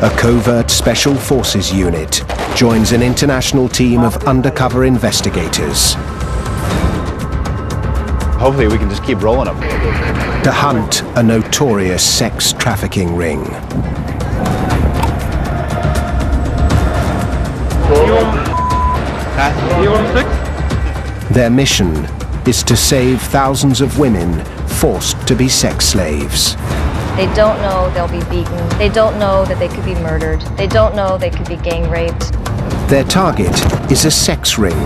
A covert special forces unit joins an international team of undercover investigators Hopefully we can just keep rolling them. to hunt a notorious sex trafficking ring. Their mission is to save thousands of women forced to be sex slaves. They don't know they'll be beaten. They don't know that they could be murdered. They don't know they could be gang raped. Their target is a sex ring,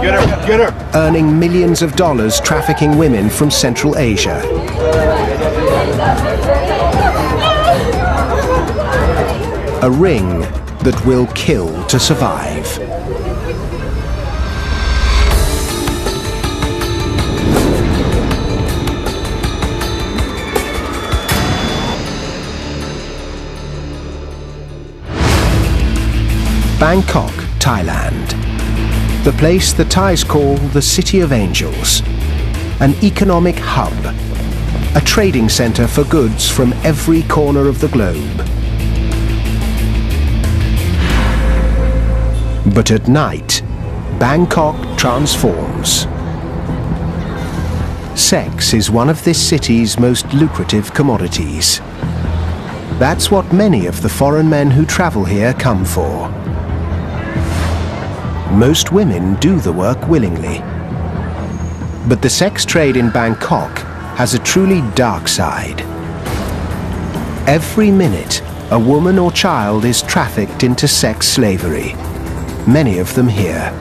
Get her, get her. earning millions of dollars trafficking women from Central Asia. A ring that will kill to survive. Bangkok, Thailand. The place the Thais call the City of Angels. An economic hub. A trading center for goods from every corner of the globe. But at night, Bangkok transforms. Sex is one of this city's most lucrative commodities. That's what many of the foreign men who travel here come for. Most women do the work willingly. But the sex trade in Bangkok has a truly dark side. Every minute, a woman or child is trafficked into sex slavery, many of them here.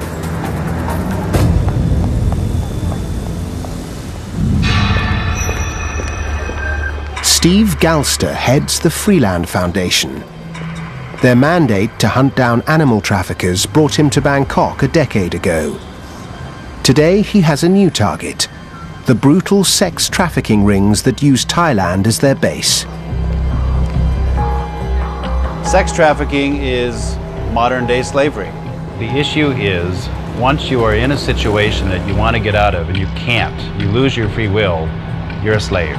Steve Galster heads the Freeland Foundation. Their mandate to hunt down animal traffickers brought him to Bangkok a decade ago. Today he has a new target: the brutal sex trafficking rings that use Thailand as their base. Sex trafficking is modern-day slavery. The issue is, once you are in a situation that you want to get out of and you can't, you lose your free will, you're a slave.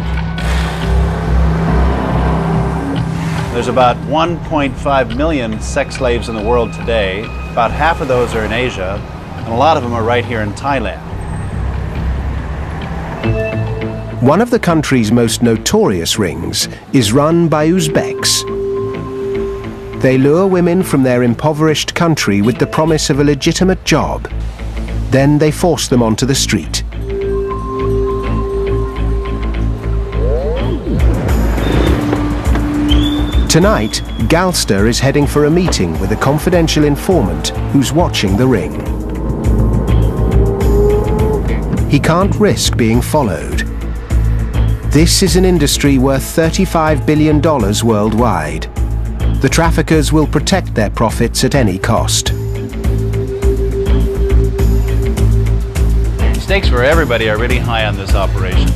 There's about 1.5 million sex slaves in the world today. About half of those are in Asia, and a lot of them are right here in Thailand. One of the country's most notorious rings is run by Uzbeks. They lure women from their impoverished country with the promise of a legitimate job. Then they force them onto the street. Tonight, Galster is heading for a meeting with a confidential informant who's watching the ring. He can't risk being followed. This is an industry worth $35 billion worldwide. The traffickers will protect their profits at any cost. Stakes for everybody are really high on this operation.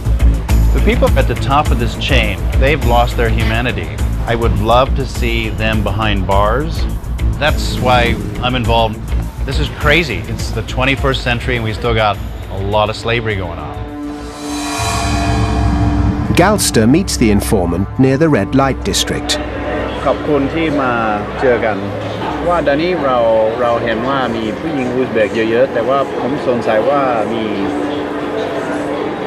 The people at the top of this chain, they've lost their humanity. I would love to see them behind bars. That's why I'm involved. This is crazy. It's the 21st century and we still got a lot of slavery going on. Galster meets the informant near the red light district. ขอบคุณที่มาเจอกันว่าตอนนี้เราเห็นว่ามีผู้หญิงอุซเบกเยอะๆแต่ว่าผมสงสัยว่ามี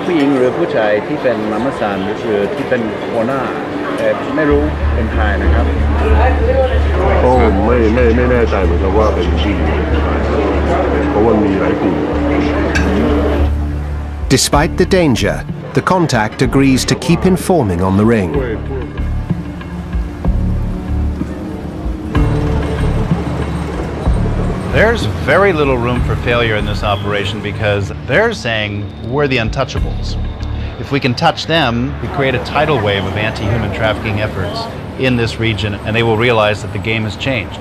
ผู้หญิงหรือผู้ชายที่เป็นมาม่าซานหรือที่เป็นหัวหน้าแต่ไม่รู้เป็นใครนะครับไม่แน่ใจเหมือนกันว่าเป็นผู้หญิงเพราะว่ามีหลายกลุ่ม Despite the danger, the contact agrees to keep informing on the ring. There's very little room for failure in this operation because they're saying we're the untouchables. If we can touch them, we create a tidal wave of anti-human trafficking efforts in this region, and they will realize that the game has changed.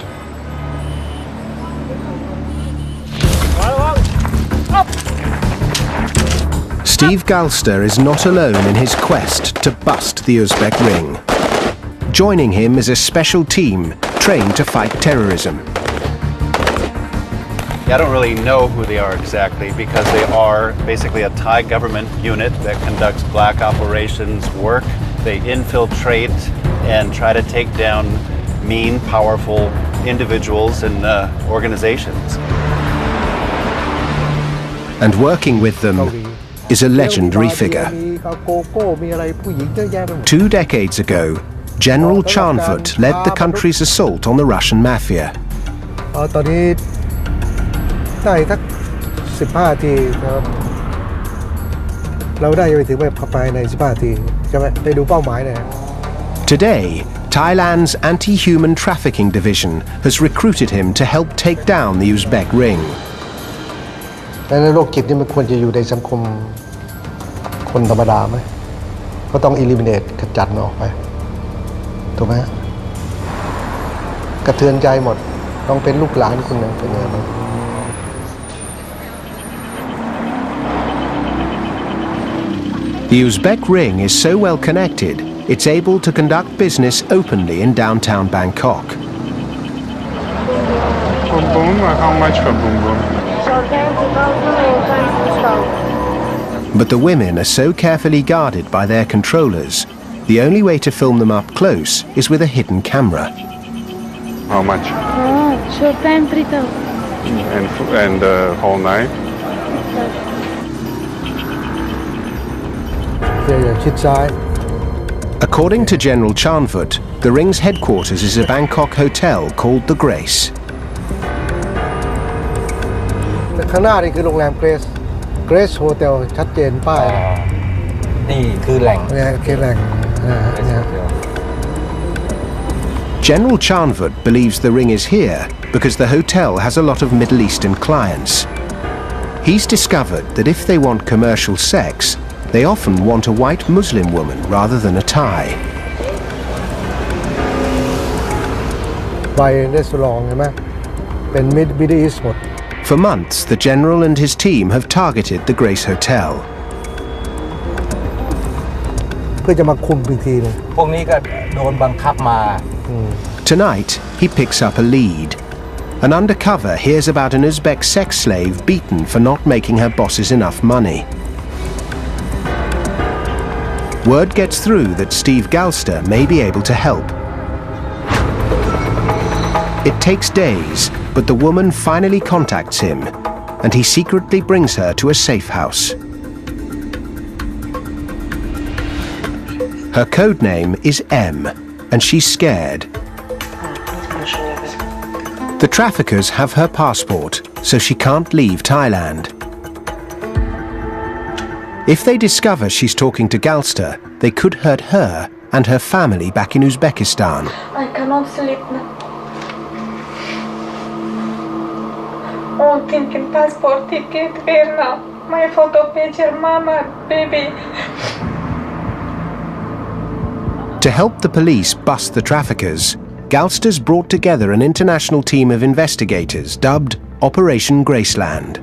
Steve Galster is not alone in his quest to bust the Uzbek ring. Joining him is a special team trained to fight terrorism. I don't really know who they are exactly because they are basically a Thai government unit that conducts black operations work. They infiltrate and try to take down mean, powerful individuals and organizations. And working with them is a legendary figure. 2 decades ago, General Chanfut led the country's assault on the Russian mafia. ตอนนี้ได้สัก15 นาทีนะครับเราได้ไปถึงแบบภายใน15 นาทีใช่ไหมไปดูเป้าหมายเลย Today, Thailand's anti-human trafficking division has recruited him to help take down the Uzbek ring. ในโรคจิตนี่มันควรจะอยู่ในสังคมคนธรรมดาไหมก็ต้อง eliminate ขจัดมันออกไปถูกไหมกระเทือนใจหมดต้องเป็นลูกหลานคนหนึ่งเป็นไงบ้าง The Uzbek ring is so well connected, it's able to conduct business openly in downtown Bangkok. Boom boom, how much for boom boom? But the women are so carefully guarded by their controllers, the only way to film them up close is with a hidden camera. How much? Short time 3,000. And the whole night? อย่าชิดซ้าย According to General Chanfut, the ring's headquarters is a Bangkok hotel called The Grace. ข้างหน้านี่คือโรงแรมเกรซ Grace Hotel ชัดเจนป้าย นี่คือแหล่ง เนี่ยคือแหล่งเนี่ย General Chanfut believes the ring is here because the hotel has a lot of Middle Eastern clients. He's discovered that if they want commercial sex, they often want a white Muslim woman rather than a Thai. ไปรีสอร์ทใช่ไหมเป็น Middle East หมด For months, the general and his team have targeted the Grace Hotel. เพื่อจะมาคุมอีกทีนึง พวกนี้ก็โดนบังคับมา Tonight, he picks up a lead. An undercover hears about an Uzbek sex slave beaten for not making her bosses enough money. Word gets through that Steve Galster may be able to help. It takes days, but the woman finally contacts him, and he secretly brings her to a safe house. Her code name is M, and she's scared. The traffickers have her passport, so she can't leave Thailand. If they discover she's talking to Galster, they could hurt her and her family back in Uzbekistan. I cannot sleep now. All thinking passport ticket, where now? My photo picture, mama, baby. To help the police bust the traffickers, Galster's brought together an international team of investigators dubbed Operation Graceland.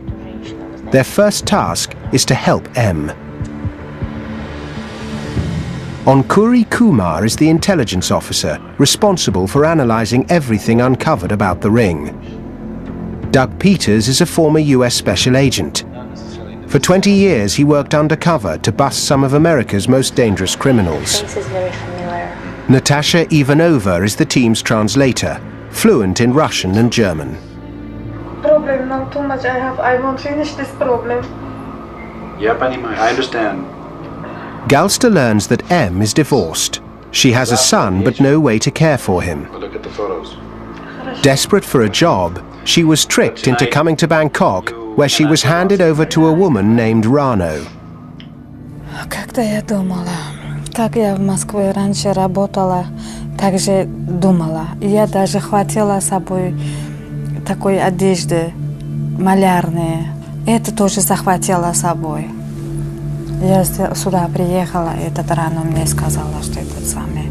Their first task is to help M. Onkuri Kumar is the intelligence officer responsible for analysing everything uncovered about the ring. Doug Peters is a former US special agent. For 20 years he worked undercover to bust some of America's most dangerous criminals. Face is very familiar. Natasha Ivanova is the team's translator, fluent in Russian and German. Problem now too much I won't finish this problem. Yeah, Pani Mai, I understand. Galster learns that M is divorced. She has a son but no way to care for him. Look at the photos. Desperate for a job, she was tricked into coming to Bangkok, where she was handed over to a woman named Rano. Как-то я думала, как я в Москве раньше работала, так же думала. Я даже хватила с собой такой одежды малярные. Это тоже захватила с собой. Я сюда приехала, и этот Рано мне сказала, что это самое.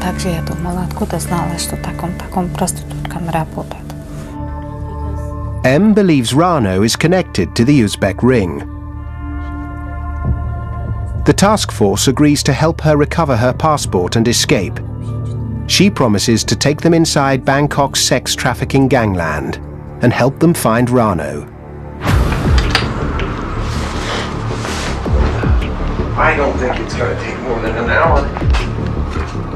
Так же я думала, откуда знала, что таком проституткам работает. M believes Rano is connected to the Uzbek ring. The task force agrees to help her recover her passport and escape. She promises to take them inside Bangkok's sex trafficking gangland and help them find Rano. I don't think it's going to take more than an hour.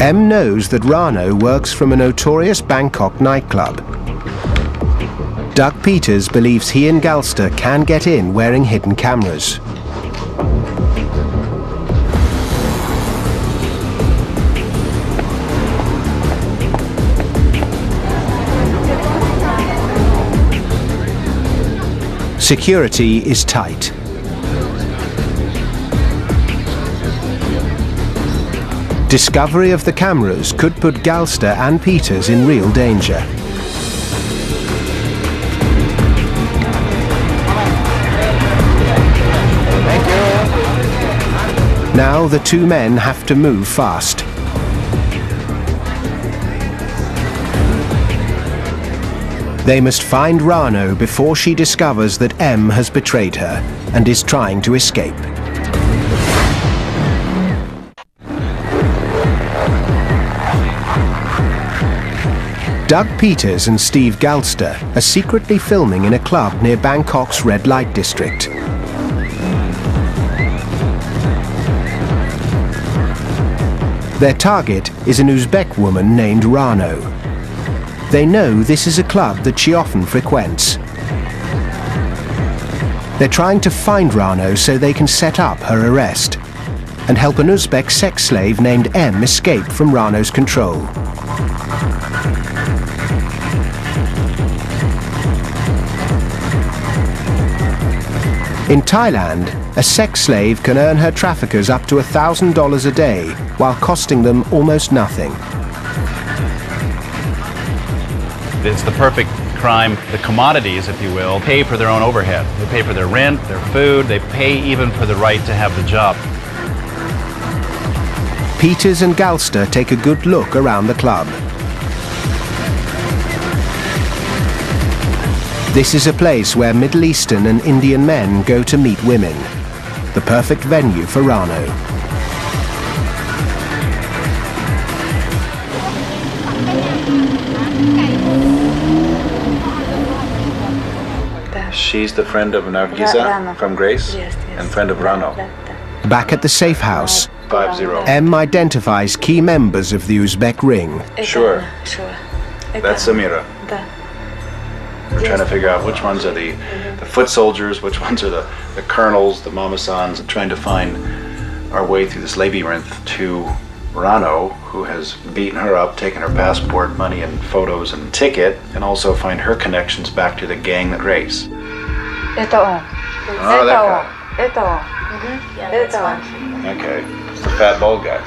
M knows that Rano works from a notorious Bangkok nightclub. Doug Peters believes he and Galster can get in wearing hidden cameras. Security is tight. Discovery of the cameras could put Galster and Peters in real danger. Now the two men have to move fast. They must find Rano before she discovers that M has betrayed her and is trying to escape. Doug Peters and Steve Galster are secretly filming in a club near Bangkok's red light district. Their target is an Uzbek woman named Rano. They know this is a club that she often frequents. They're trying to find Rano so they can set up her arrest and help an Uzbek sex slave named M escape from Rano's control. In Thailand, a sex slave can earn her traffickers up to $1,000 a day while costing them almost nothing. It's the perfect crime. The commodities, if you will, pay for their own overhead. They pay for their rent, their food, they pay even for the right to have the job. Peters and Galster take a good look around the club. This is a place where Middle Eastern and Indian men go to meet women. The perfect venue for Rano. She's the friend of Nargisa from Grace and friend of Rano. Back at the safe house, 5-0. M identifies key members of the Uzbek ring. Sure. That's Samira. We're trying to figure out which ones are the foot soldiers, which ones are the colonels, the mamasans, and trying to find our way through this labyrinth to Rano, who has beaten her up, taken her passport, money and photos and ticket, and also find her connections back to the gang that Grace. Oh, that guy. Okay. It's the fat bald guy.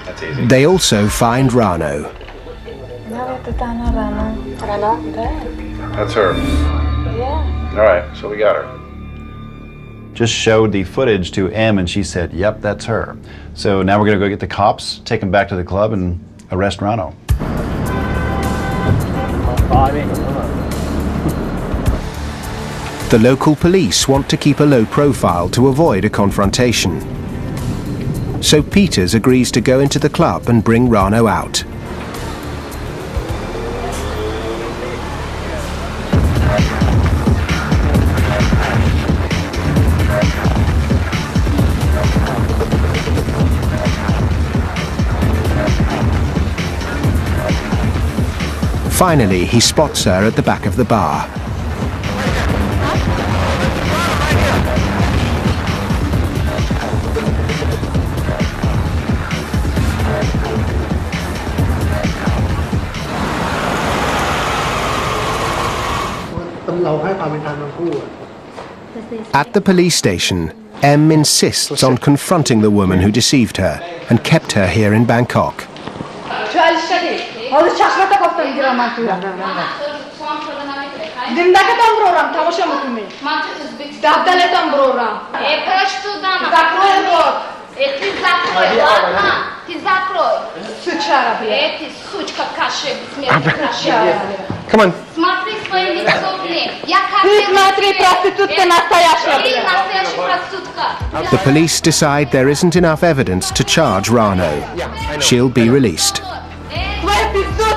That's easy. They also find Rano. That's her. Yeah. All right, so we got her. Just showed the footage to M and she said, yep, that's her. So now we're gonna go get the cops, take them back to the club and arrest Rano. The local police want to keep a low profile to avoid a confrontation. So Peters agrees to go into the club and bring Rano out. Finally, he spots her at the back of the bar. At the police station, M insists on confronting the woman who deceived her and kept her here in Bangkok. Come on. The police decide there isn't enough evidence to charge Rano. She'll be released.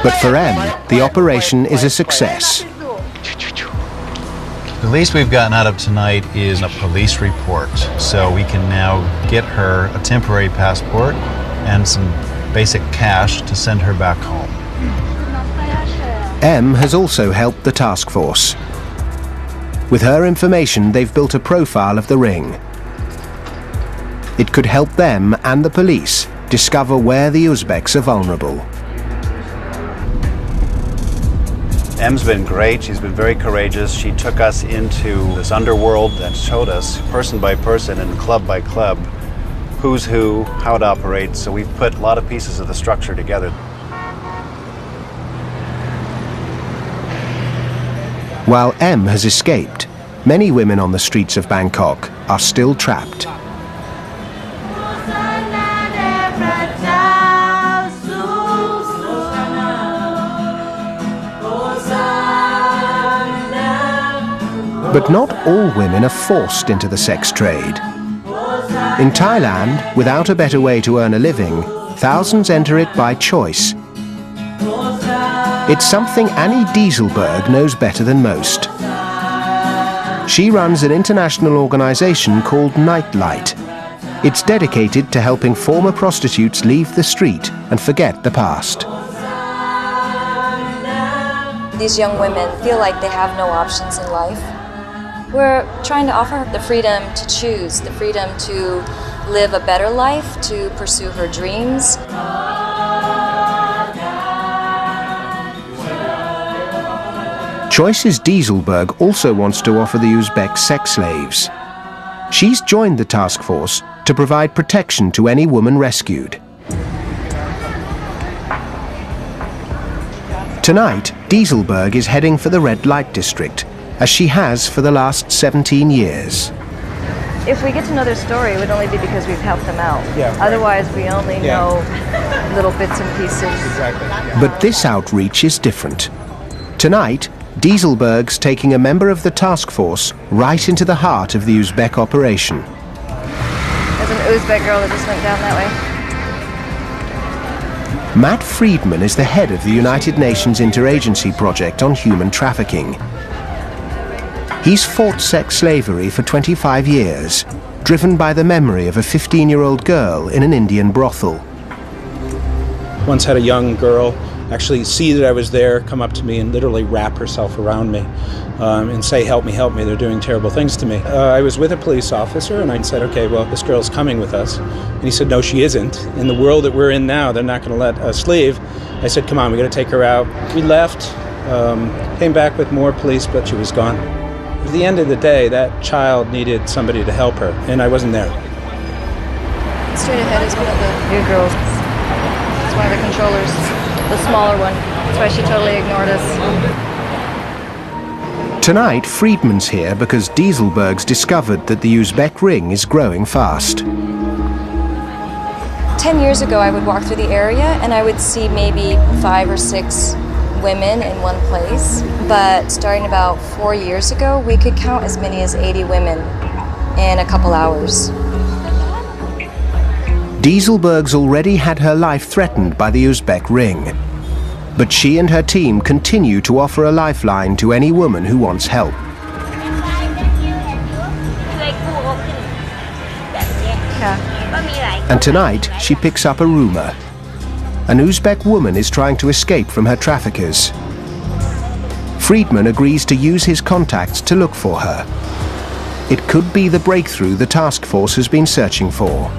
But for M, the operation is a success. The least we've gotten out of tonight is a police report, so we can now get her a temporary passport and some basic cash to send her back home. M has also helped the task force. With her information, they've built a profile of the ring. It could help them and the police discover where the Uzbeks are vulnerable. M's been great. She's been very courageous. She took us into this underworld and showed us person by person and club by club who's who, how it operates. So we've put a lot of pieces of the structure together. While M has escaped, many women on the streets of Bangkok are still trapped. But not all women are forced into the sex trade. In Thailand, without a better way to earn a living, thousands enter it by choice. It's something Annie Dieselberg knows better than most. She runs an international organization called Nightlight. It's dedicated to helping former prostitutes leave the street and forget the past. These young women feel like they have no options in life. We're trying to offer her the freedom to choose, the freedom to live a better life, to pursue her dreams. Choices Dieselberg also wants to offer the Uzbek sex slaves. She's joined the task force to provide protection to any woman rescued. Tonight, Dieselberg is heading for the red light district, as she has for the last 17 years. If we get to know their story, it would only be because we've helped them out. Yeah, right. Otherwise, we only know little bits and pieces. Exactly. Yeah. But this outreach is different. Tonight, Dieselberg's taking a member of the task force right into the heart of the Uzbek operation. There's an Uzbek girl that just went down that way. Matt Friedman is the head of the United Nations Interagency Project on Human Trafficking. He's fought sex slavery for 25 years, driven by the memory of a 15-year-old girl in an Indian brothel. Once had a young girl actually see that I was there, come up to me and literally wrap herself around me and say, help me, they're doing terrible things to me. I was with a police officer and I said, okay, well, this girl's coming with us. And he said, no, she isn't. In the world that we're in now, they're not going to let us leave. I said, come on, we got to take her out. We left, came back with more police, but she was gone. At the end of the day, that child needed somebody to help her, and I wasn't there. Straight ahead is one of the new girls. It's one of the controllers, the smaller one. That's why she totally ignored us. Tonight, Friedman's here because Dieselberg's discovered that the Uzbek ring is growing fast. 10 years ago, I would walk through the area and I would see maybe 5 or 6 women in one place. But starting about 4 years ago, we could count as many as 80 women in a couple hours. Dieselberg's already had her life threatened by the Uzbek ring. But she and her team continue to offer a lifeline to any woman who wants help. And tonight, she picks up a rumor. An Uzbek woman is trying to escape from her traffickers. Friedman agrees to use his contacts to look for her. It could be the breakthrough the task force has been searching for.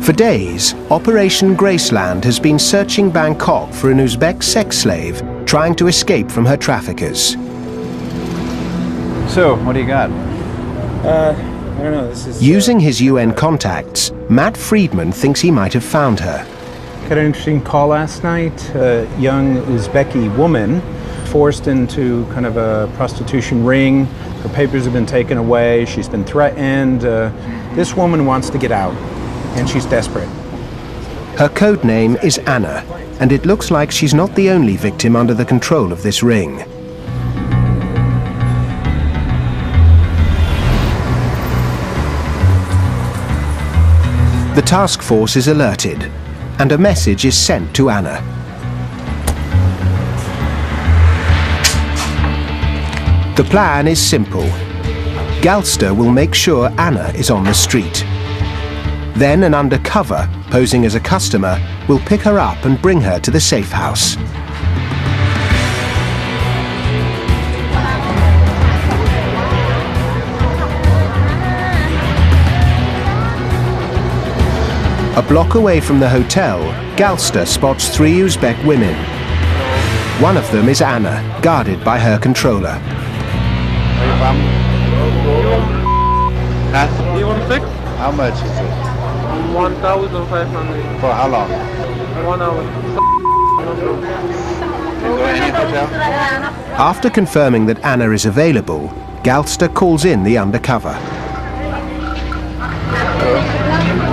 For days, Operation Graceland has been searching Bangkok for an Uzbek sex slave trying to escape from her traffickers. So, what do you got? I don't know, this is... Using his UN contacts, Matt Friedman thinks he might have found her. Got an interesting call last night. A young Uzbeki woman forced into kind of a prostitution ring. Her papers have been taken away. She's been threatened. This woman wants to get out, and she's desperate. Her code name is Anna, and it looks like she's not the only victim under the control of this ring. The task force is alerted, and a message is sent to Anna. The plan is simple. Galster will make sure Anna is on the street. Then an undercover, posing as a customer, will pick her up and bring her to the safe house. A block away from the hotel, Galster spots 3 Uzbek women. One of them is Anna, guarded by her controller. You want 6? How much is it? 1,500. For how long? 1 hour. After confirming that Anna is available, Galster calls in the undercover.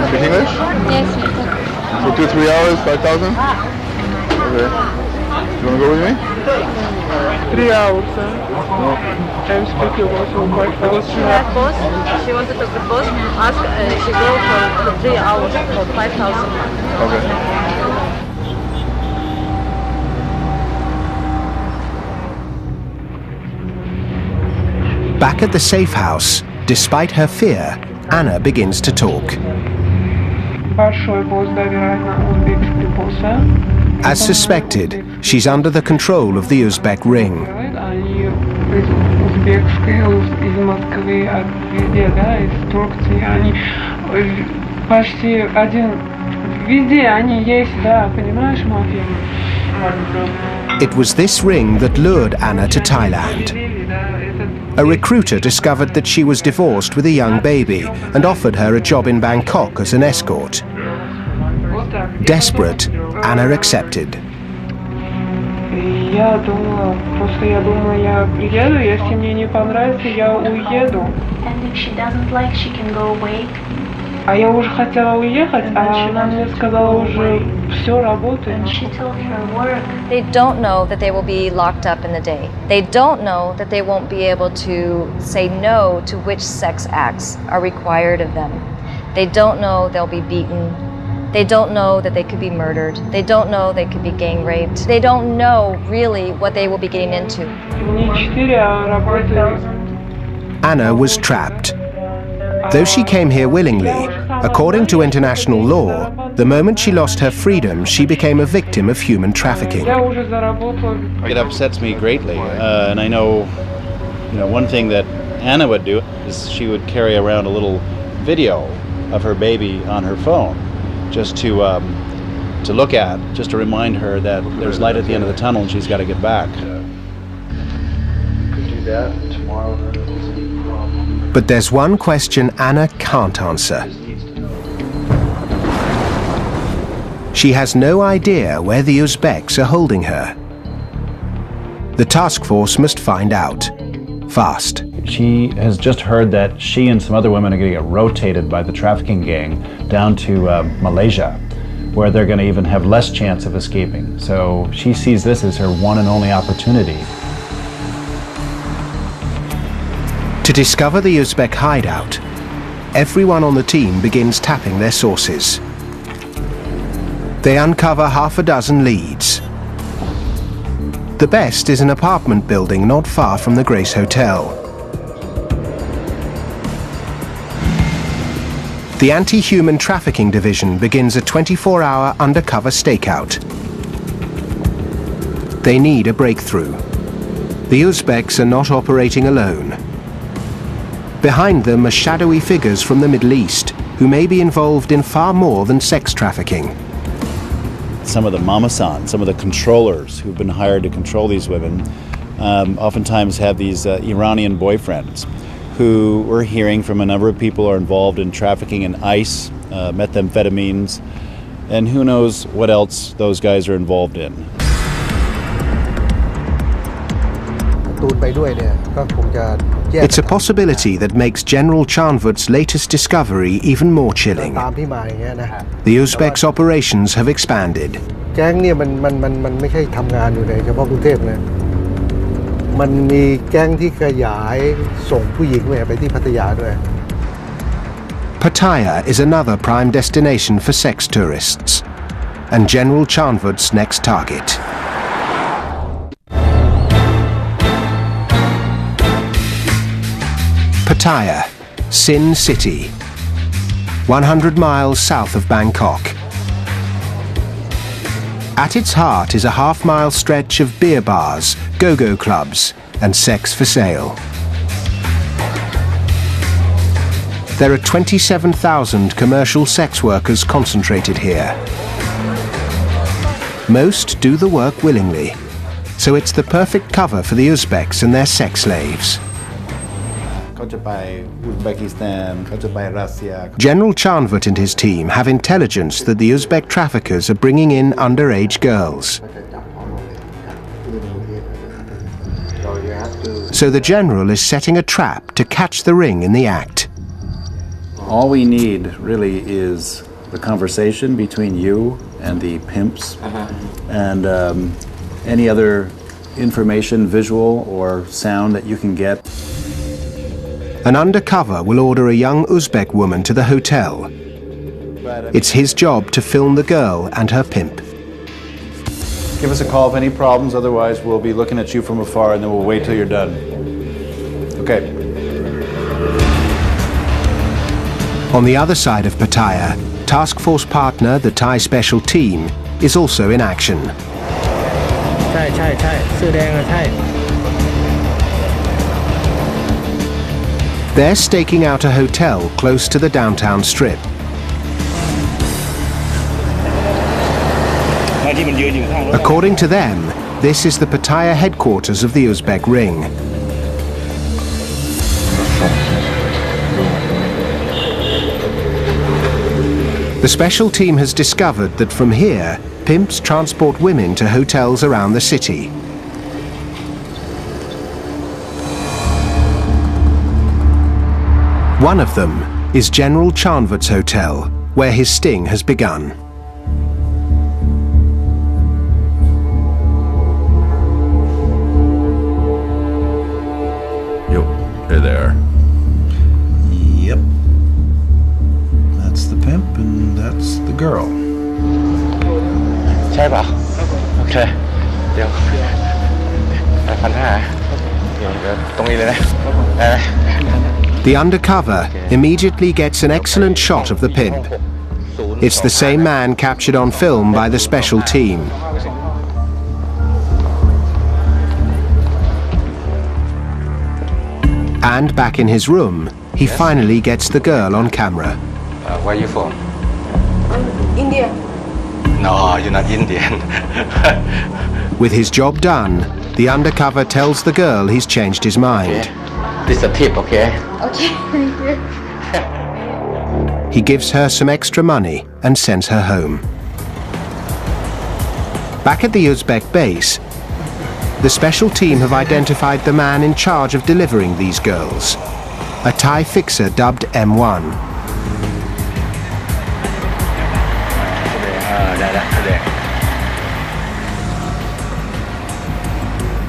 Speak English? Yes, For 2-3 hours, 5,000? Okay. You wanna go with me? 3 hours, I'm speaking also quite fast. She had boss. She wanted to the boss. Ask. She go for 3 hours for 5,000. Okay. Back at the safe house, despite her fear, Anna begins to talk. Большой босс, да, вероятно, узбекский босс. As suspected, she's under the control of the Uzbek ring. Они из узбекской, из Москвы, везде, да, из Турции, они почти один, везде они есть, да, понимаешь, мафия? It was this ring that lured Anna to Thailand. A recruiter discovered that she was divorced with a young baby and offered her a job in Bangkok as an escort. Desperate, Anna accepted. Я думала, просто я думала, я приеду, если мне не понравится, я уеду. And if she doesn't like, she can go away. А я уже хотела уехать, а она мне сказала уже все работает. And she told her work. They don't know that they will be locked up in the day. They don't know that they won't be able to say no to which sex acts are required of them. They don't know they'll be beaten. They don't know that they could be murdered. They don't know they could be gang raped. They don't know really what they will be getting into. Anna was trapped. Though she came here willingly, according to international law, the moment she lost her freedom, she became a victim of human trafficking. It upsets me greatly, and I know, one thing that Anna would do is she would carry around a little video of her baby on her phone, just to look at, just to remind her that there's light at the end of the tunnel and she's got to get back. Could do that tomorrow. But there's one question Anna can't answer. She has no idea where the Uzbeks are holding her. The task force must find out. Fast. She has just heard that she and some other women are going to get rotated by the trafficking gang down to Malaysia, where they're going to even have less chance of escaping. So she sees this as her one and only opportunity. To discover the Uzbek hideout, everyone on the team begins tapping their sources. They uncover half a dozen leads. The best is an apartment building not far from the Grace Hotel. The Anti-Human Trafficking Division begins a 24-hour undercover stakeout. They need a breakthrough. The Uzbeks are not operating alone. Behind them are shadowy figures from the Middle East who may be involved in far more than sex trafficking. Some of the mamasan, some of the controllers who've been hired to control these women, oftentimes have these Iranian boyfriends who we're hearing from a number of people are involved in trafficking in ice, methamphetamines, and who knows what else those guys are involved in. It's a possibility that makes General Chanvut's latest discovery even more chilling. The Uzbeks' operations have expanded. แก๊งเนี่ยมันไม่ใช่ทำงานอยู่ในเฉพาะกรุงเทพนะมันมีแก๊งที่ขยายส่งผู้หญิงไปที่พัทยาด้วย Pattaya is another prime destination for sex tourists, and General Chanvut's next target. Pattaya, Sin City, 100 miles south of Bangkok. At its heart is a half-mile stretch of beer bars, go-go clubs, and sex for sale. There are 27,000 commercial sex workers concentrated here. Most do the work willingly, so it's the perfect cover for the Uzbeks and their sex slaves. General Chanvat and his team have intelligence that the Uzbek traffickers are bringing in underage girls. So the general is setting a trap to catch the ring in the act. All we need really is the conversation between you and the pimps, and any other information, visual or sound that you can get. An undercover will order a young Uzbek woman to the hotel. It's his job to film the girl and her pimp. Give us a call if any problems, otherwise we'll be looking at you from afar and then we'll wait till you're done. Okay. On the other side of Pattaya, task force partner, the Thai special team, is also in action. They're staking out a hotel close to the downtown strip. According to them, this is the Pattaya headquarters of the Uzbek ring. The special team has discovered that from here, pimps transport women to hotels around the city. One of them is General Chanvat's hotel, where his sting has begun. Yo, hey there. Yep. That's the pimp and that's the girl. Okay. The undercover immediately gets an excellent shot of the pimp. It's the same man captured on film by the special team. And back in his room, he finally gets the girl on camera. Where are you from? India. No, you're not Indian. With his job done, the undercover tells the girl he's changed his mind. This is a tip, okay? Okay, thank you. He gives her some extra money and sends her home. Back at the Uzbek base, the special team have identified the man in charge of delivering these girls, a Thai fixer dubbed M1.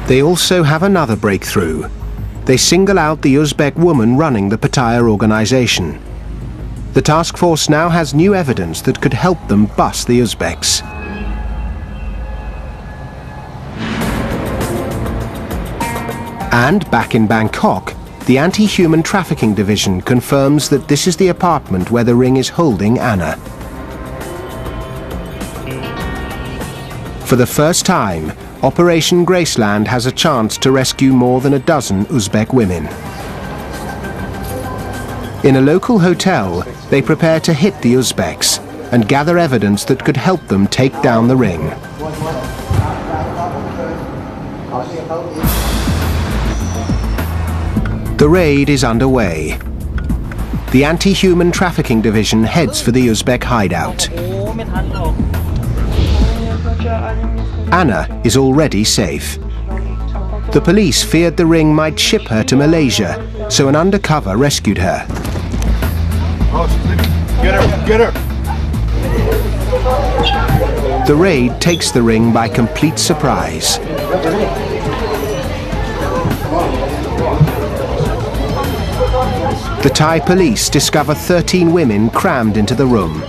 They also have another breakthrough. They single out the Uzbek woman running the Pattaya organization. The task force now has new evidence that could help them bust the Uzbeks. And back in Bangkok, the anti-human trafficking division confirms that this is the apartment where the ring is holding Anna. For the first time, Operation Graceland has a chance to rescue more than a dozen Uzbek women. In a local hotel, they prepare to hit the Uzbeks and gather evidence that could help them take down the ring. The raid is underway. The anti-human trafficking division heads for the Uzbek hideout. Anna is already safe. The police feared the ring might ship her to Malaysia, so an undercover rescued her. Get her! Get her! The raid takes the ring by complete surprise. The Thai police discover 13 women crammed into the room.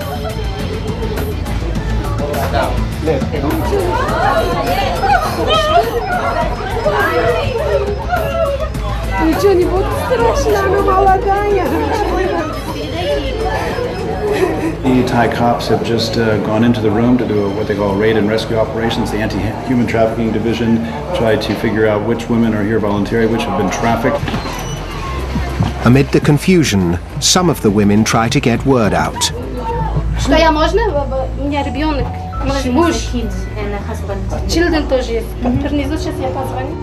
Ничего не будет страшно, она молодая. Thai cops have just gone into the room to do what they call raid and rescue operations. The anti-human trafficking division tried to figure out which women are here voluntarily, which have been trafficked. Amid the confusion, some of the women try to get word out. Что я можно? У меня ребенок, муж, children тоже есть. Внизу сейчас я позвоню.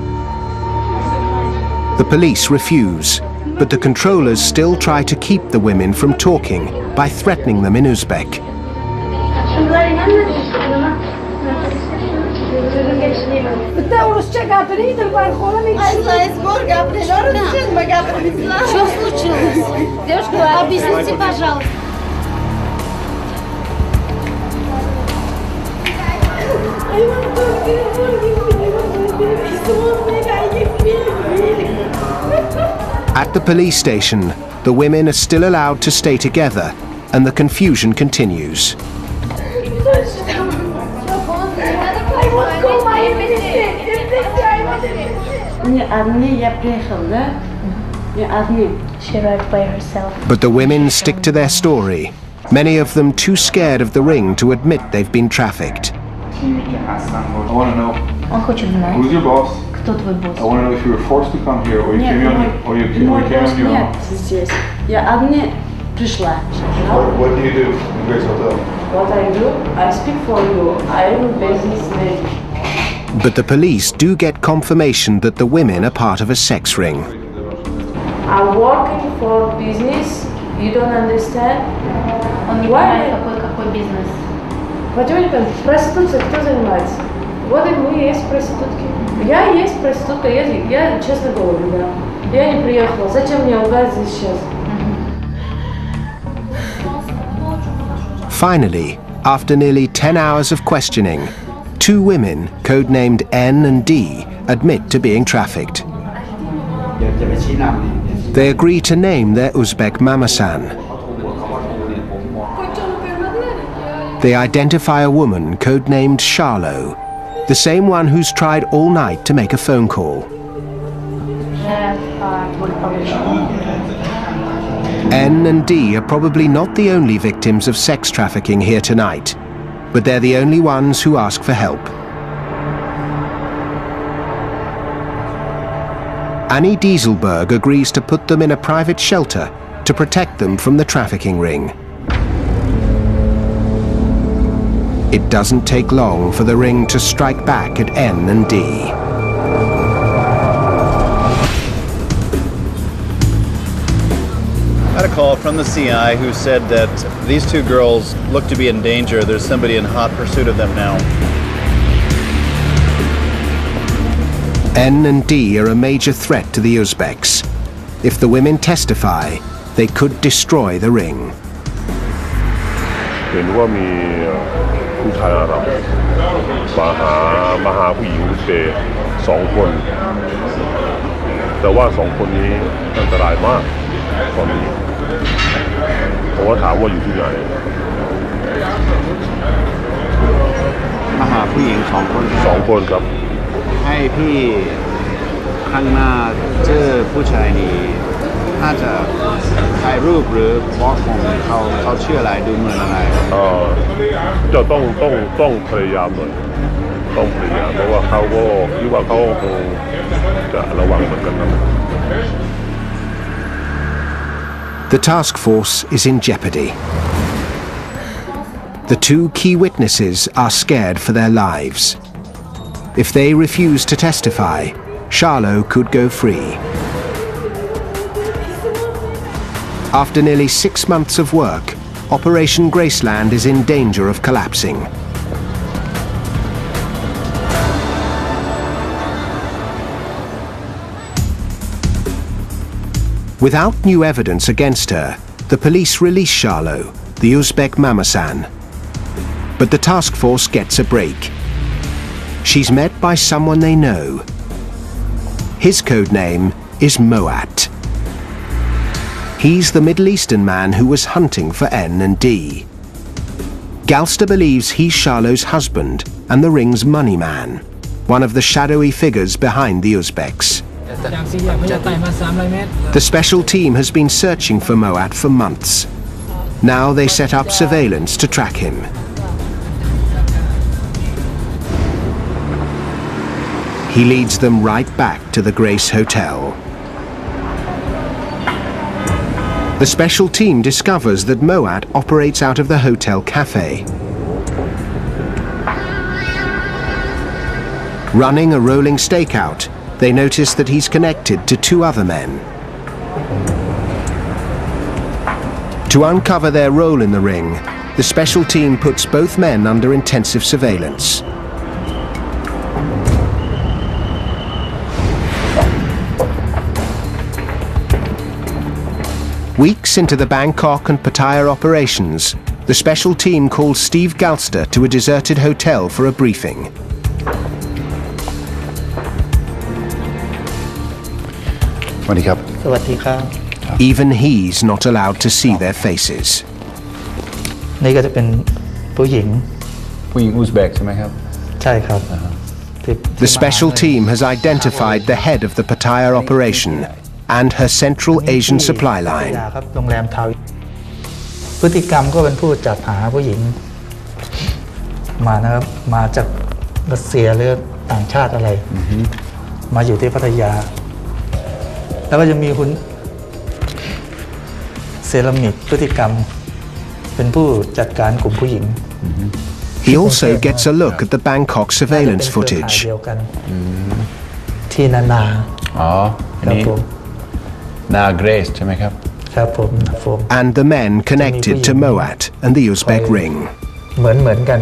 The police refuse, but the controllers still try to keep the women from talking by threatening them in Uzbek. Что случилось? Девушка, объясните, пожалуйста. At the police station, the women are still allowed to stay together, and the confusion continues. She arrived by herself. But the women stick to their story, many of them too scared of the ring to admit they've been trafficked. I want to know, Он хочет знать, who's your boss? кто твой босс. I want to know if you were forced to come here, or you came on your own. Здесь. Я одна пришла. What do you do in Grace Hotel? What I do, I speak for you. I am a businessman. But the police do get confirmation that the women are part of a sex ring. I'm working for business. You don't understand? Он не понимает, какой бизнес. Пойдемте, проституция кто занимается? Вот и мы есть проститутки. Я есть проститутка, я честно говорю, да. Я не приехала. Зачем мне лгать здесь сейчас? Finally, after nearly 10 hours of questioning, 2 women, codenamed N and D, admit to being trafficked. They agree to name their Uzbek mamasan. They identify a woman codenamed Charlo, the same one who's tried all night to make a phone call. N and D are probably not the only victims of sex trafficking here tonight, but they're the only ones who ask for help. Annie Dieselberg agrees to put them in a private shelter to protect them from the trafficking ring. It doesn't take long for the ring to strike back at N and D. I had a call from the CI who said that these 2 girls look to be in danger. There's somebody in hot pursuit of them now. N and D are a major threat to the Uzbeks. If the women testify, they could destroy the ring. เห็นว่ามีผู้ชายอาหรับมาหาผู้หญิงอุซเบก2 คนแต่ว่า2 คนนี้อันตรายมากตอนนี้ผมก็ถามว่าอยู่ที่ไหน มาหาผู้หญิง2 คน 2 คนครับ ให้พี่ข้างหน้าเจอผู้ชายนี้น่าจะถ่ายรูปหรือบล็อกของเขาชื่ออะไรดูเหมือนอะไรจะต้องพยายามหน่อยต้องพยายามเพราะว่าเขาก็คิดว่าเขาคงจะระวังเหมือนกันนะ The task force is in jeopardy. The 2 key witnesses are scared for their lives. If they refuse to testify, Charlo could go free. After nearly 6 months of work, Operation Graceland is in danger of collapsing. Without new evidence against her, the police release Charlo, the Uzbek mamasan. But the task force gets a break. She's met by someone they know. His code name is Moat. He's the Middle Eastern man who was hunting for N and D. Galster believes he's Charlo's husband and the ring's money man, one of the shadowy figures behind the Uzbeks. The special team has been searching for Moat for months. Now they set up surveillance to track him. He leads them right back to the Grace Hotel. The special team discovers that Moat operates out of the hotel cafe. Running a rolling stakeout, they notice that he's connected to 2 other men. To uncover their role in the ring, the special team puts both men under intensive surveillance. Weeks into the Bangkok and Pattaya operations, the special team calls Steve Galster to a deserted hotel for a briefing. Even he's not allowed to see their faces. นี่ก็จะเป็นผู้หญิง อุซเบกใช่ไหมครับ ใช่ครับ The special team has identified the head of the Pattaya operation and her Central Asian supply line. ครับโรงแรมทาวพฤติกรรมก็เป็นผู้จัดหาผู้หญิงมานะครับมาจากรัสเซียหรือต่างชาติอะไรมาอยู่ที่พัทยาแล้วก็จะมีคุณเซรามิกพฤติกรรมเป็นผู้จัดการกลุ่มผู้หญิง He also gets a look at the Bangkok surveillance footage. ที่นา อ๋ออันนี้นาเกรซใช่ไหมครับ ครับผม And the men connected to Moat and the Uzbek ring. เหมือนกัน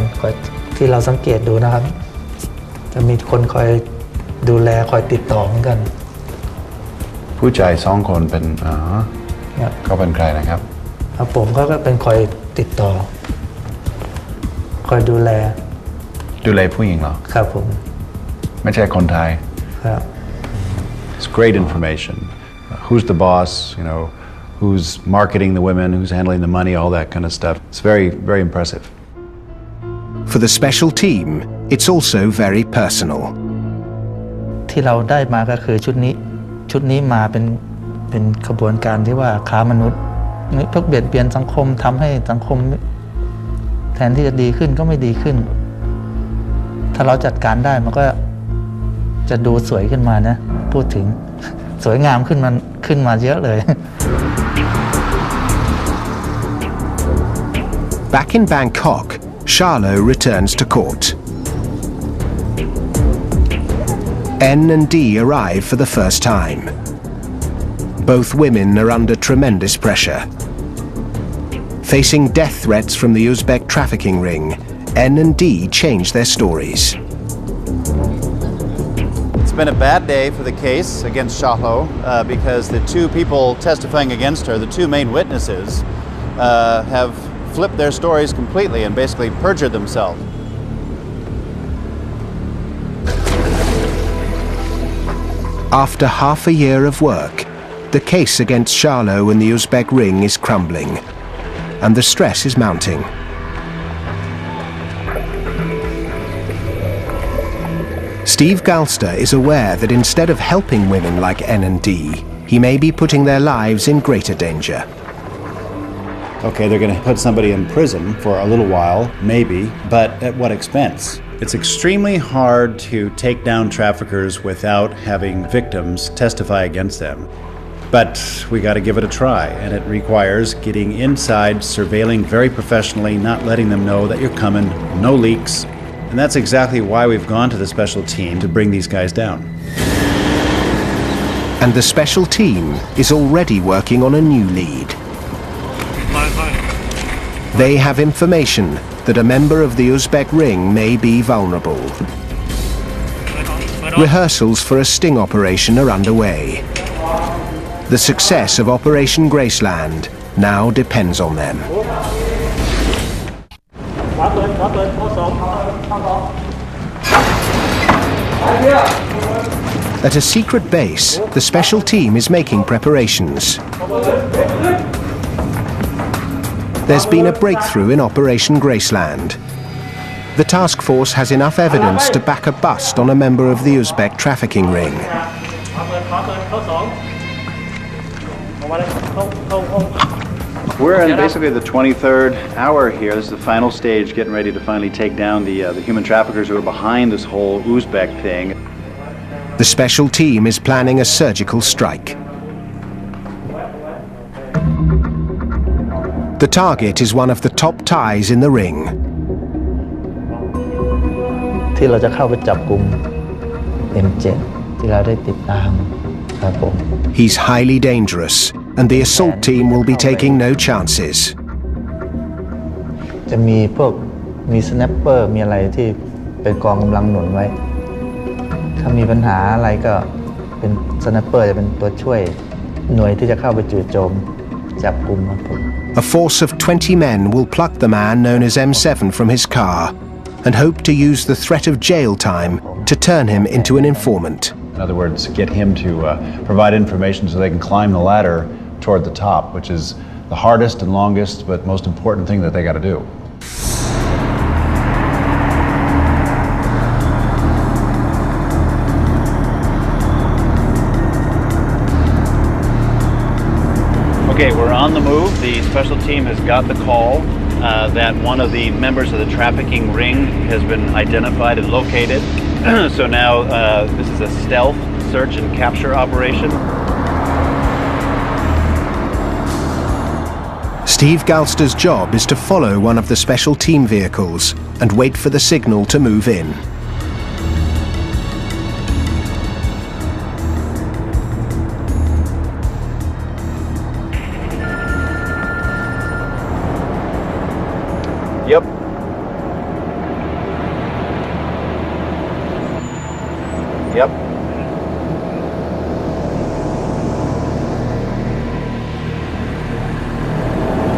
ที่เราสังเกตดูนะครับจะมีคนคอยดูแลคอยติดต่อเหมือนกันผู้ชาย2 คนเป็นเขาเป็นใครนะครับครับผมก็เป็นคอยติดต่อคอยดูแลผู้หญิงเหรอครับผมไม่ใช่คนไทยครับ It's great information. Who's the boss, you know, who's marketing the women, who's handling the money, all that kind of stuff. It's very, very impressive. For the special team, it's also very personal. ที่เราได้มาก็คือชุดนี้มาเป็นขบวนการที่ว่าค้ามนุษย์พวกเบียดเบียนสังคมทำให้สังคมแทนที่จะดีขึ้นก็ไม่ดีขึ้นถ้าเราจัดการได้มันก็จะดูสวยขึ้นมานะพูดถึงสวยงามขึ้นมาเยอะเลย Back in Bangkok, Charlo returns to court. N and D arrive for the first time. Both women are under tremendous pressure. Facing death threats from the Uzbek trafficking ring, N and D change their stories. It's been a bad day for the case against Shahlo because the 2 people testifying against her, the 2 main witnesses, have flipped their stories completely and basically perjured themselves. After half a year of work, the case against Charlo and the Uzbek ring is crumbling, and the stress is mounting. Steve Galster is aware that instead of helping women like N and D, he may be putting their lives in greater danger. Okay, they're going to put somebody in prison for a little while, maybe, but at what expense? It's extremely hard to take down traffickers without having victims testify against them. But we got to give it a try, and it requires getting inside, surveilling very professionally, not letting them know that you're coming, no leaks. And that's exactly why we've gone to the special team to bring these guys down. And the special team is already working on a new lead. They have information that a member of the Uzbek ring may be vulnerable. Rehearsals for a sting operation are underway. The success of Operation Graceland now depends on them. At a secret base, the special team is making preparations. There's been a breakthrough in Operation Graceland. The task force has enough evidence to back a bust on a member of the Uzbek trafficking ring. We're in basically the 23rd hour here. This is the final stage, getting ready to finally take down the human traffickers who are behind this whole Uzbek thing. The special team is planning a surgical strike. The target is one of the top Thais in the ring. ที่เราจะเข้าไปจับกุม M7 ที่เราได้ติดตามครับผม He's highly dangerous, and the assault team will be taking no chances. จะมีพวกมีสแนปเปอร์มีอะไรที่เป็นกองกำลังหนุนไว้ถ้ามีปัญหาอะไรก็เป็นสแนปเปอร์จะเป็นตัวช่วยหน่วยที่จะเข้าไปจู่โจมจับกุมครับผม A force of 20 men will pluck the man known as M7 from his car and hope to use the threat of jail time to turn him into an informant. In other words, get him to provide information so they can climb the ladder toward the top, which is the hardest and longest but most important thing that they got to do. Okay, we're on the move. The special team has got the call that one of the members of the trafficking ring has been identified and located. So now this is a stealth search and capture operation. Steve Galster's job is to follow one of the special team vehicles and wait for the signal to move in. Yep. Yep.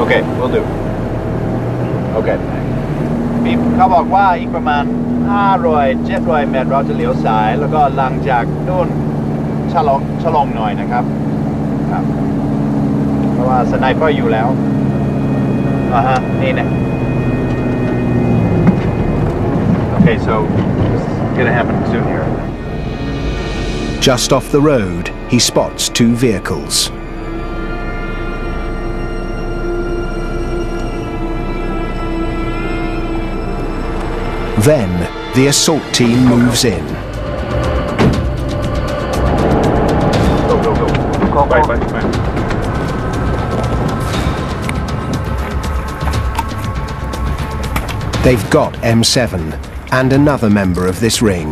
Okay, we'll do. Okay. มีเขาบอกว่าอีกประมาณ500-700 เมตรเราจะเลี้ยวซ้ายแล้วก็หลังจากนู่นชะลองหน่อยนะครับครับเพราะว่าสไนเปอร์อยู่แล้วนี่นะ Okay, so this is gonna happen soon here. Just off the road, he spots two vehicles. Then, the assault team moves in. Go. Bye. They've got M7 and another member of this ring.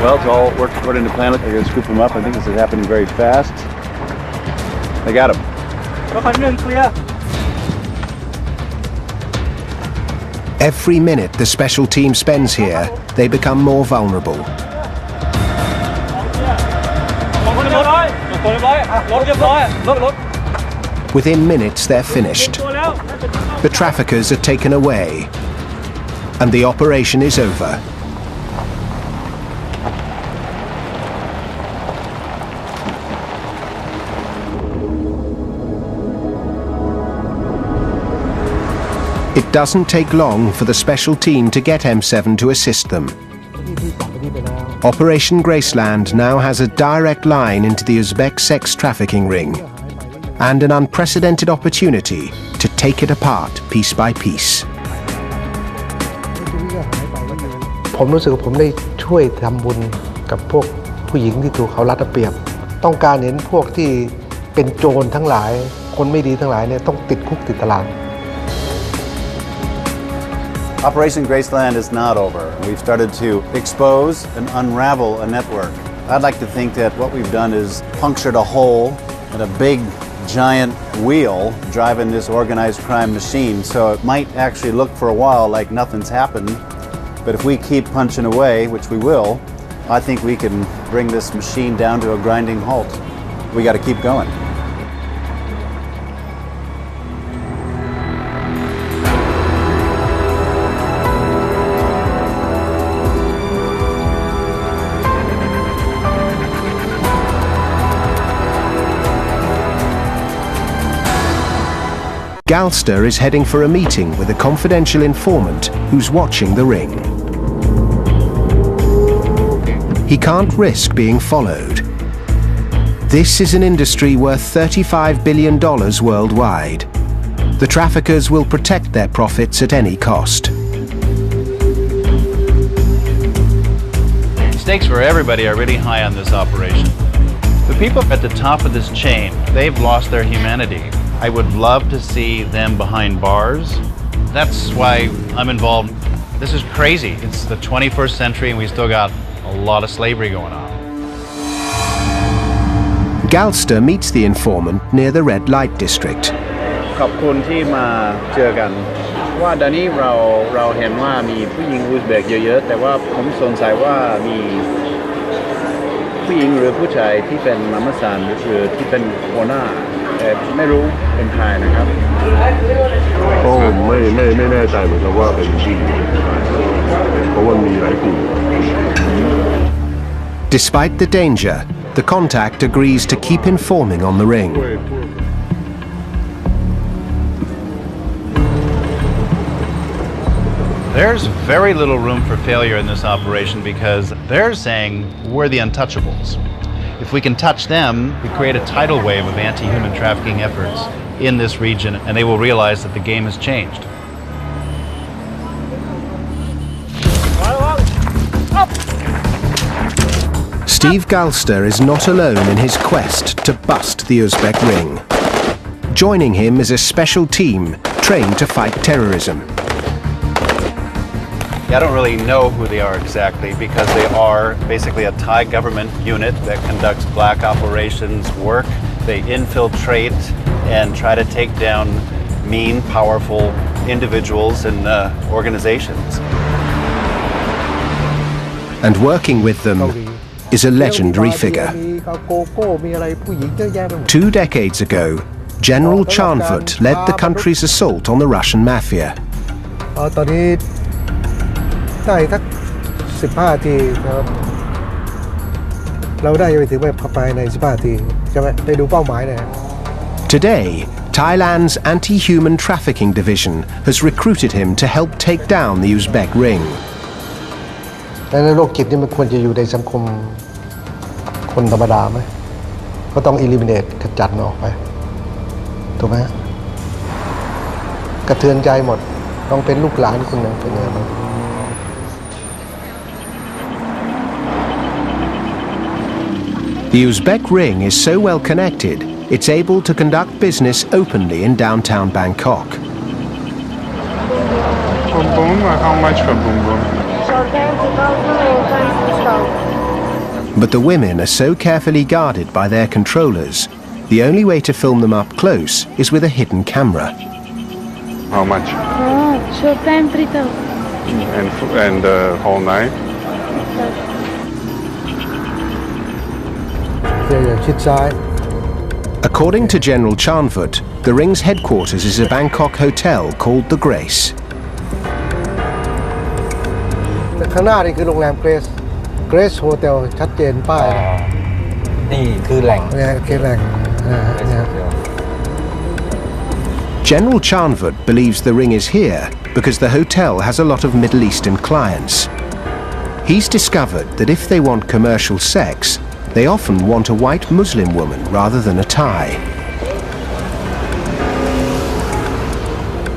Well, it's all worked according to plan. They're gonna scoop him up. I think this is happening very fast. They got him. Every minute the special team spends here, they become more vulnerable. Within minutes, they're finished. The traffickers are taken away, and the operation is over. It doesn't take long for the special team to get M7 to assist them. Operation Graceland now has a direct line into the Uzbek sex trafficking ring and an unprecedented opportunity to take it apart piece by piece. ผมรู้สึกว่าผมได้ช่วยทำบุญกับพวกผู้หญิงที่ถูกเขารัดเอาเปรียบต้องการเห็นพวกที่เป็นโจรทั้งหลายคนไม่ดีทั้งหลายเนี่ยต้องติดคุกติดตาราง Operation Graceland is not over. We've started to expose and unravel a network. I'd like to think that what we've done is punctured a hole in a big giant wheel driving this organized crime machine, so it might actually look for a while like nothing's happened, but if we keep punching away, which we will, I think we can bring this machine down to a grinding halt. We got to keep going. Galster is heading for a meeting with a confidential informant who's watching the ring. He can't risk being followed. This is an industry worth $35 billion worldwide. The traffickers will protect their profits at any cost. The stakes for everybody are really high on this operation. The people at the top of this chain, they've lost their humanity. I would love to see them behind bars. That's why I'm involved. This is crazy. It's the 21st century and we still got a lot of slavery going on. Galster meets the informant near the red light district. ขอบคุณที่มาเจอกันว่าตอนนี้เราเห็นว่ามีผู้หญิงอุซเบกเยอะๆแต่ว่าผมสงสัยว่ามีผู้หญิงหรือผู้ชายที่เป็นมัมซานหรือที่เป็นหัวหน้าแต่ไม่รู้เป็นใครนะครับ ผมไม่แน่ใจเหมือนกันว่าเป็นผู้หญิงเพราะว่ามีหลายกลุ่ม Despite the danger, the contact agrees to keep informing on the ring. There's very little room for failure in this operation because they're saying we're the untouchables. If we can touch them, we create a tidal wave of anti-human trafficking efforts in this region, and they will realize that the game has changed. Steve Galster is not alone in his quest to bust the Uzbek ring. Joining him is a special team trained to fight terrorism. I don't really know who they are exactly because they are basically a Thai government unit that conducts black operations work. They infiltrate and try to take down mean, powerful individuals and organizations. And working with them is a legendary figure. 2 decades ago, General Chanfut led the country's assault on the Russian mafia. ตอนนี้ได้สัก15 นาทีนะครับเราได้ไปถึงแบบเข้าไปใน15 นาทีใช่ไหมไปดูเป้าหมายเลย Today, Thailand's anti-human trafficking division has recruited him to help take down the Uzbek ring. ในโรคจิตนี่มันควรจะอยู่ในสังคมคนธรรมดาไหมก็ต้อง eliminate ขจัดมันออกไปถูกไหมกระเทือนใจหมดต้องเป็นลูกหลานคนหนึ่งเป็นยังไงบ้าง The Uzbek ring is so well connected, it's able to conduct business openly in downtown Bangkok. Boom boom, how much for boom boom? But the women are so carefully guarded by their controllers, the only way to film them up close is with a hidden camera. How much? Short time 3,000. And the whole night? According to General Chanfut, the ring's headquarters is a Bangkok hotel called The Grace. ข้างหน้านี่คือโรงแรม Grace Hotel ชัดเจนป้าย นี่คือแหล่ง เนี่ยคือแหล่ง General Chanfut believes the ring is here because the hotel has a lot of Middle Eastern clients. He's discovered that if they want commercial sex, they often want a white Muslim woman rather than a Thai.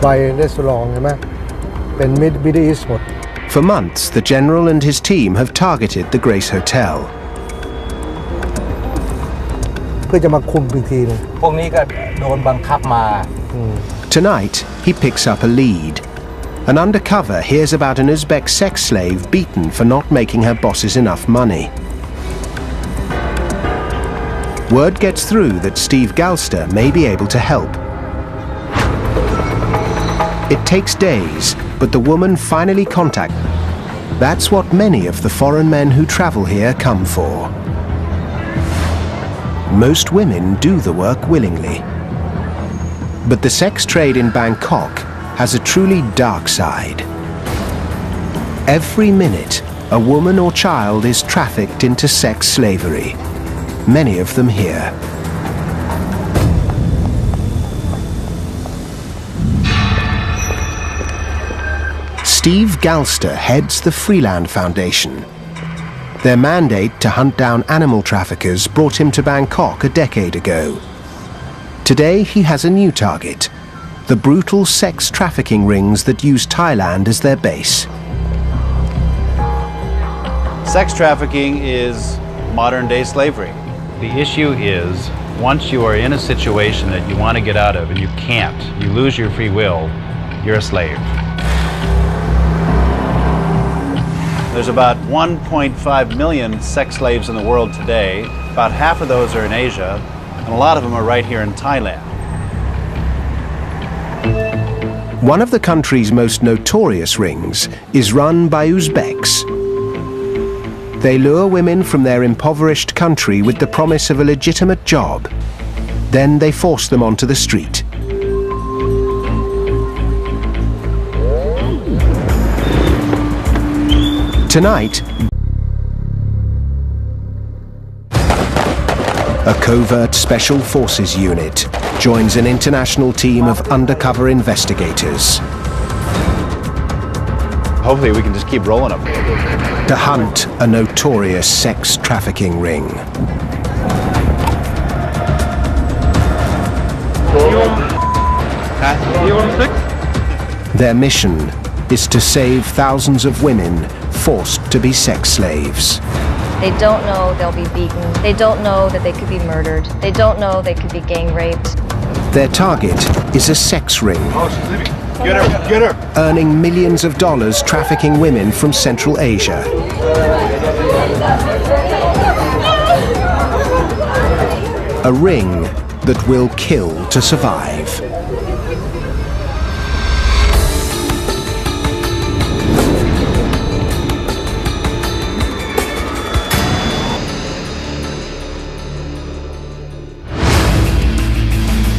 ไปรีสอร์ทใช่ไหมเป็น Middle East หมด For months, the general and his team have targeted the Grace Hotel. เพื่อจะมาคุมอีกทีนึง พวกนี้ก็โดนบังคับมา Tonight, he picks up a lead. An undercover hears about an Uzbek sex slave beaten for not making her bosses enough money. Word gets through that Steve Galster may be able to help. It takes days, but the woman finally contacts. That's what many of the foreign men who travel here come for. Most women do the work willingly. But the sex trade in Bangkok has a truly dark side. Every minute, a woman or child is trafficked into sex slavery. Many of them here. Steve Galster heads the Freeland Foundation. Their mandate to hunt down animal traffickers brought him to Bangkok a decade ago. Today he has a new target: the brutal sex trafficking rings that use Thailand as their base. Sex trafficking is modern-day slavery. The issue is, once you are in a situation that you want to get out of and you can't, you lose your free will, you're a slave. There's about 1.5 million sex slaves in the world today. About half of those are in Asia, and a lot of them are right here in Thailand. One of the country's most notorious rings is run by Uzbeks. They lure women from their impoverished country with the promise of a legitimate job. Then they force them onto the street. Tonight, a covert special forces unit joins an international team of undercover investigators. Hopefully we can just keep rolling them. To hunt a notorious sex trafficking ring. You want 6? Their mission is to save thousands of women forced to be sex slaves. They don't know they'll be beaten. They don't know that they could be murdered. They don't know they could be gang raped. Their target is a sex ring. Oh, she's leaving. Get her, get her. Earning millions of dollars trafficking women from Central Asia. A ring that will kill to survive.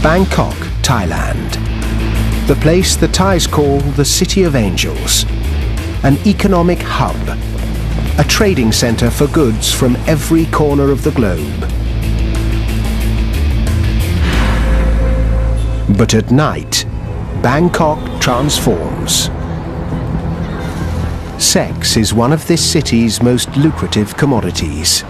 Bangkok, Thailand. The place the Thais call the City of Angels. An economic hub. A trading center for goods from every corner of the globe. But at night, Bangkok transforms. Sex is one of this city's most lucrative commodities.